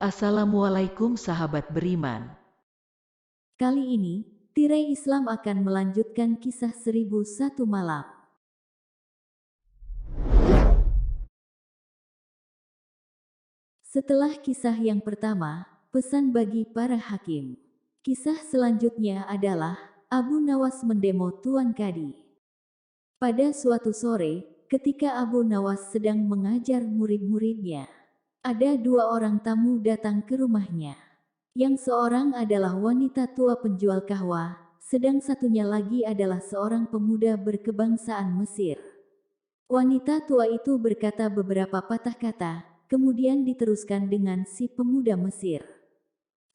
Assalamualaikum sahabat beriman. Kali ini, Tirai Islam akan melanjutkan kisah 1001 malam. Setelah kisah yang pertama, pesan bagi para hakim. Kisah selanjutnya adalah Abu Nawas mendemo Tuan Kadi. Pada suatu sore, ketika Abu Nawas sedang mengajar murid-muridnya, ada dua orang tamu datang ke rumahnya. Yang seorang adalah wanita tua penjual kahwa, sedang satunya lagi adalah seorang pemuda berkebangsaan Mesir. Wanita tua itu berkata beberapa patah kata, kemudian diteruskan dengan si pemuda Mesir.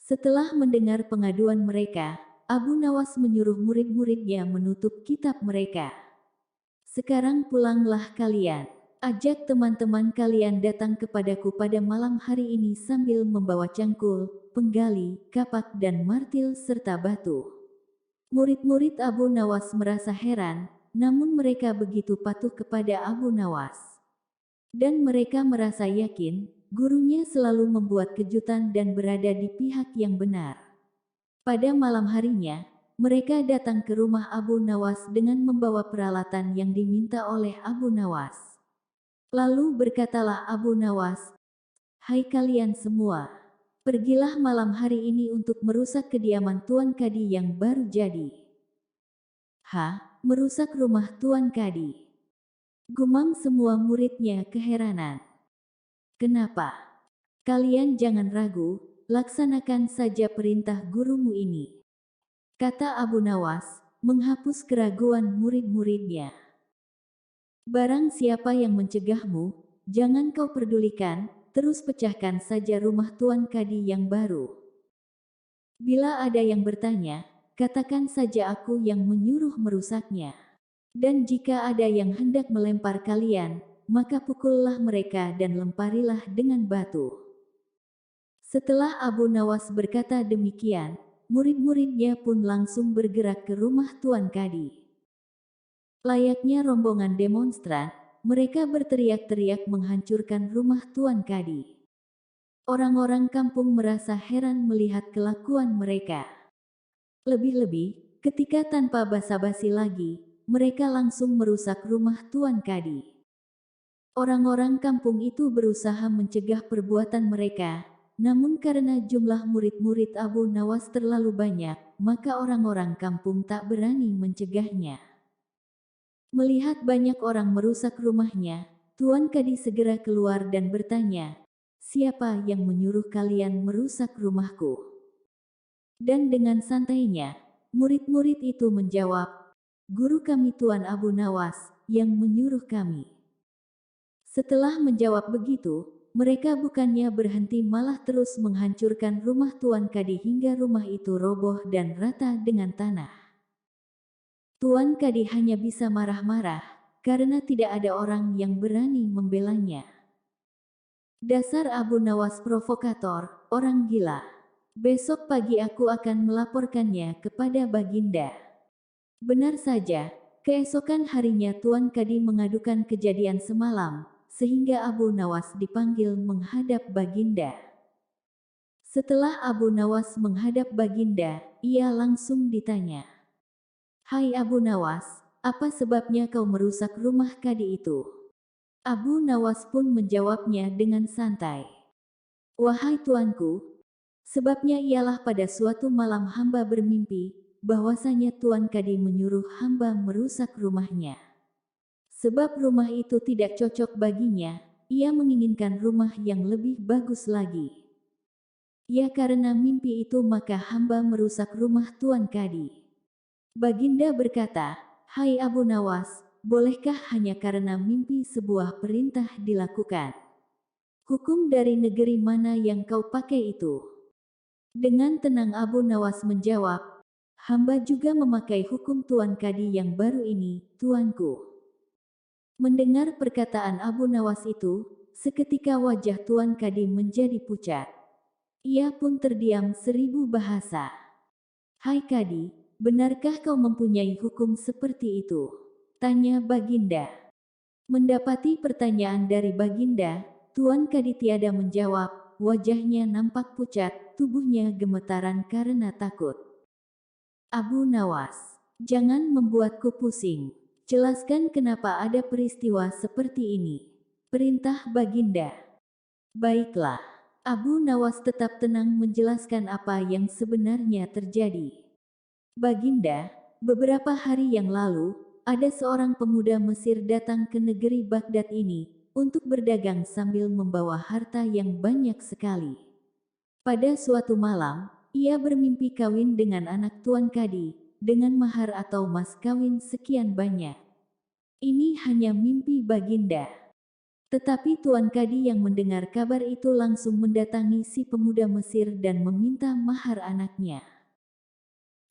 Setelah mendengar pengaduan mereka, Abu Nawas menyuruh murid-muridnya menutup kitab mereka. Sekarang pulanglah kalian. Ajak teman-teman kalian datang kepadaku pada malam hari ini sambil membawa cangkul, penggali, kapak dan martil serta batu. Murid-murid Abu Nawas merasa heran, namun mereka begitu patuh kepada Abu Nawas. Dan mereka merasa yakin, gurunya selalu membuat kejutan dan berada di pihak yang benar. Pada malam harinya, mereka datang ke rumah Abu Nawas dengan membawa peralatan yang diminta oleh Abu Nawas. Lalu berkatalah Abu Nawas, "Hai kalian semua, pergilah malam hari ini untuk merusak kediaman Tuan Kadi yang baru jadi." "Hah, merusak rumah Tuan Kadi?" gumam semua muridnya keheranan. "Kenapa? Kalian jangan ragu, laksanakan saja perintah gurumu ini," kata Abu Nawas, menghapus keraguan murid-muridnya. "Barang siapa yang mencegahmu, jangan kau pedulikan, terus pecahkan saja rumah Tuan Kadi yang baru. Bila ada yang bertanya, katakan saja aku yang menyuruh merusaknya. Dan jika ada yang hendak melempar kalian, maka pukullah mereka dan lemparilah dengan batu." Setelah Abu Nawas berkata demikian, murid-muridnya pun langsung bergerak ke rumah Tuan Kadi. Layaknya rombongan demonstran, mereka berteriak-teriak menghancurkan rumah Tuan Kadi. Orang-orang kampung merasa heran melihat kelakuan mereka. Lebih-lebih, ketika tanpa basa-basi lagi, mereka langsung merusak rumah Tuan Kadi. Orang-orang kampung itu berusaha mencegah perbuatan mereka, namun karena jumlah murid-murid Abu Nawas terlalu banyak, maka orang-orang kampung tak berani mencegahnya. Melihat banyak orang merusak rumahnya, Tuan Kadi segera keluar dan bertanya, "Siapa yang menyuruh kalian merusak rumahku?" Dan dengan santainya, murid-murid itu menjawab, "Guru kami Tuan Abu Nawas, yang menyuruh kami." Setelah menjawab begitu, mereka bukannya berhenti malah terus menghancurkan rumah Tuan Kadi hingga rumah itu roboh dan rata dengan tanah. Tuan Kadi hanya bisa marah-marah, karena tidak ada orang yang berani membelanya. Dasar Abu Nawas provokator, orang gila. Besok pagi aku akan melaporkannya kepada Baginda. Benar saja, keesokan harinya Tuan Kadi mengadukan kejadian semalam, sehingga Abu Nawas dipanggil menghadap Baginda. Setelah Abu Nawas menghadap Baginda, ia langsung ditanya, "Hai Abu Nawas, apa sebabnya kau merusak rumah Kadi itu?" Abu Nawas pun menjawabnya dengan santai. "Wahai tuanku, sebabnya ialah pada suatu malam hamba bermimpi, bahwasanya Tuan Kadi menyuruh hamba merusak rumahnya. Sebab rumah itu tidak cocok baginya, ia menginginkan rumah yang lebih bagus lagi. Ya karena mimpi itu maka hamba merusak rumah Tuan Kadi." Baginda berkata, "Hai Abu Nawas, bolehkah hanya karena mimpi sebuah perintah dilakukan? Hukum dari negeri mana yang kau pakai itu?" Dengan tenang Abu Nawas menjawab, "Hamba juga memakai hukum Tuan Kadi yang baru ini, tuanku." Mendengar perkataan Abu Nawas itu, seketika wajah Tuan Kadi menjadi pucat. Ia pun terdiam 1000 bahasa. "Hai Kadi, benarkah kau mempunyai hukum seperti itu?" tanya Baginda. Mendapati pertanyaan dari Baginda, Tuan Kadi tiada menjawab, wajahnya nampak pucat, tubuhnya gemetaran karena takut. Abu Nawas, jangan membuatku pusing. Jelaskan kenapa ada peristiwa seperti ini. Perintah Baginda. Baiklah. Abu Nawas tetap tenang menjelaskan apa yang sebenarnya terjadi. Baginda, beberapa hari yang lalu, ada seorang pemuda Mesir datang ke negeri Baghdad ini untuk berdagang sambil membawa harta yang banyak sekali. Pada suatu malam, ia bermimpi kawin dengan anak Tuan Kadi, dengan mahar atau mas kawin sekian banyak. Ini hanya mimpi Baginda. Tetapi Tuan Kadi yang mendengar kabar itu langsung mendatangi si pemuda Mesir dan meminta mahar anaknya.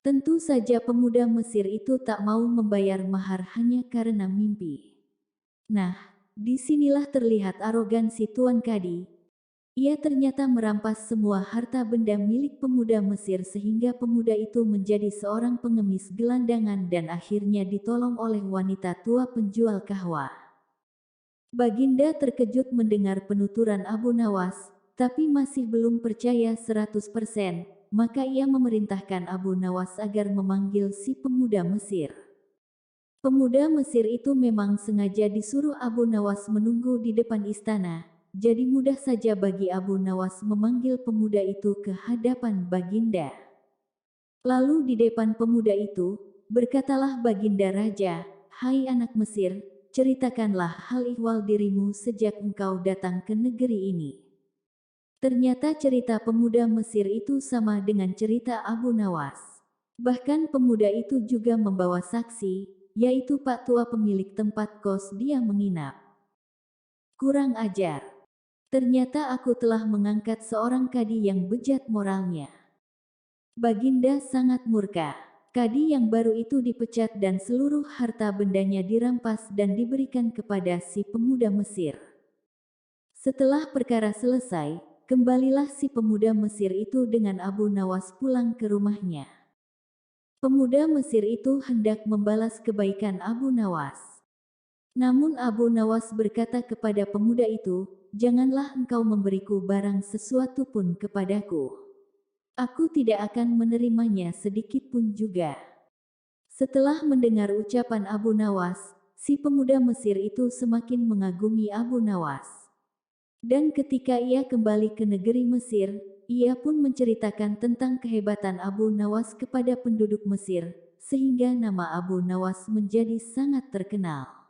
Tentu saja pemuda Mesir itu tak mau membayar mahar hanya karena mimpi. Nah, disinilah terlihat arogansi Tuan Kadi. Ia ternyata merampas semua harta benda milik pemuda Mesir sehingga pemuda itu menjadi seorang pengemis gelandangan dan akhirnya ditolong oleh wanita tua penjual kahwa. Baginda terkejut mendengar penuturan Abu Nawas, tapi masih belum percaya 100%, maka ia memerintahkan Abu Nawas agar memanggil si pemuda Mesir. Pemuda Mesir itu memang sengaja disuruh Abu Nawas menunggu di depan istana. Jadi mudah saja bagi Abu Nawas memanggil pemuda itu ke hadapan Baginda. Lalu di depan pemuda itu, berkatalah Baginda Raja, "Hai anak Mesir, ceritakanlah hal ihwal dirimu sejak engkau datang ke negeri ini." Ternyata cerita pemuda Mesir itu sama dengan cerita Abu Nawas. Bahkan pemuda itu juga membawa saksi, yaitu Pak Tua pemilik tempat kos dia menginap. Kurang ajar. Ternyata aku telah mengangkat seorang kadi yang bejat moralnya. Baginda sangat murka. Kadi yang baru itu dipecat dan seluruh harta bendanya dirampas dan diberikan kepada si pemuda Mesir. Setelah perkara selesai, kembalilah si pemuda Mesir itu dengan Abu Nawas pulang ke rumahnya. Pemuda Mesir itu hendak membalas kebaikan Abu Nawas. Namun Abu Nawas berkata kepada pemuda itu, "Janganlah engkau memberiku barang sesuatu pun kepadaku. Aku tidak akan menerimanya sedikit pun juga." Setelah mendengar ucapan Abu Nawas, si pemuda Mesir itu semakin mengagumi Abu Nawas. Dan ketika ia kembali ke negeri Mesir, ia pun menceritakan tentang kehebatan Abu Nawas kepada penduduk Mesir, sehingga nama Abu Nawas menjadi sangat terkenal.